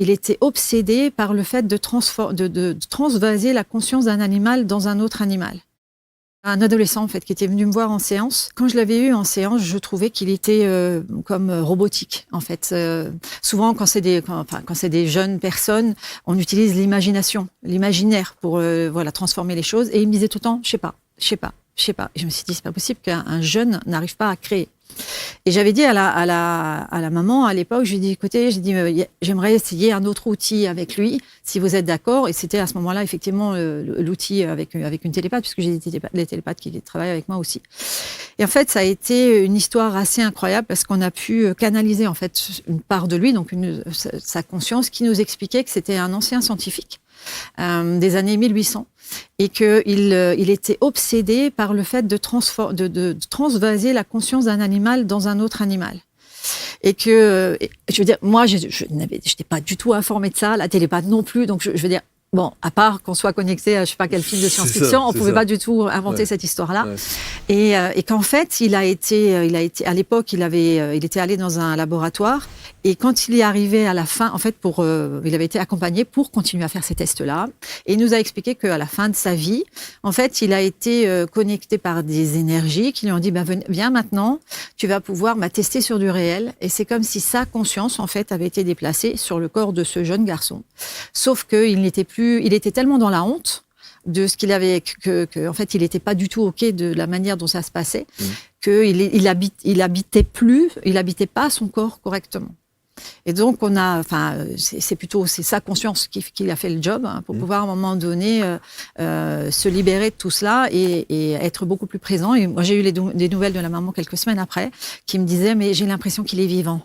il était obsédé par le fait de transvaser la conscience d'un animal dans un autre animal. Un adolescent, en fait, qui était venu me voir en séance. Quand je l'avais eu en séance, je trouvais qu'il était comme robotique, en fait. Souvent, quand c'est des jeunes personnes, on utilise l'imagination, l'imaginaire pour transformer les choses. Et il me disait tout le temps, je sais pas. Et je me suis dit, c'est pas possible qu'un jeune n'arrive pas à créer. Et j'avais dit à la maman à l'époque, je lui ai dit, écoutez, j'aimerais essayer un autre outil avec lui, si vous êtes d'accord. Et c'était à ce moment-là, effectivement, l'outil avec une télépathe, puisque j'ai des télépathes qui travaillent avec moi aussi. Et en fait, ça a été une histoire assez incroyable, parce qu'on a pu canaliser, en fait, une part de lui, donc sa conscience, qui nous expliquait que c'était un ancien scientifique des années 1800. Et qu'il était obsédé par le fait de transvaser la conscience d'un animal dans un autre animal. Et que, je veux dire, moi, je n'étais pas du tout informée de ça, la télépathe non plus, donc je veux dire, bon, à part qu'on soit connecté à je sais pas quel film de science-fiction, on pouvait pas du tout inventer cette histoire-là. Ouais. Et qu'en fait, il a été, à l'époque, il était allé dans un laboratoire, et quand il est arrivé à la fin, en fait, il avait été accompagné pour continuer à faire ces tests-là, et il nous a expliqué qu'à la fin de sa vie, en fait, il a été connecté par des énergies qui lui ont dit, viens maintenant, tu vas pouvoir tester sur du réel, et c'est comme si sa conscience, en fait, avait été déplacée sur le corps de ce jeune garçon. Sauf qu'il n'était plus, il était tellement dans la honte de ce qu'il avait, en fait, il n'était pas du tout OK de la manière dont ça se passait, qu'il habitait pas son corps correctement. Et donc, c'est sa conscience qui a fait le job, pour pouvoir, à un moment donné, se libérer de tout cela et être beaucoup plus présent. Et moi, j'ai eu des nouvelles de la maman quelques semaines après, qui me disait, mais j'ai l'impression qu'il est vivant.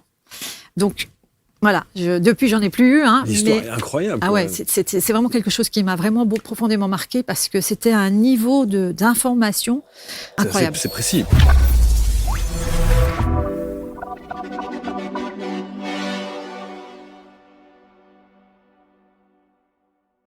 Donc, voilà, depuis, j'en ai plus eu. L'histoire est incroyable. Ah ouais, c'est vraiment quelque chose qui m'a vraiment profondément marqué, parce que c'était un niveau d'information incroyable. C'est précis.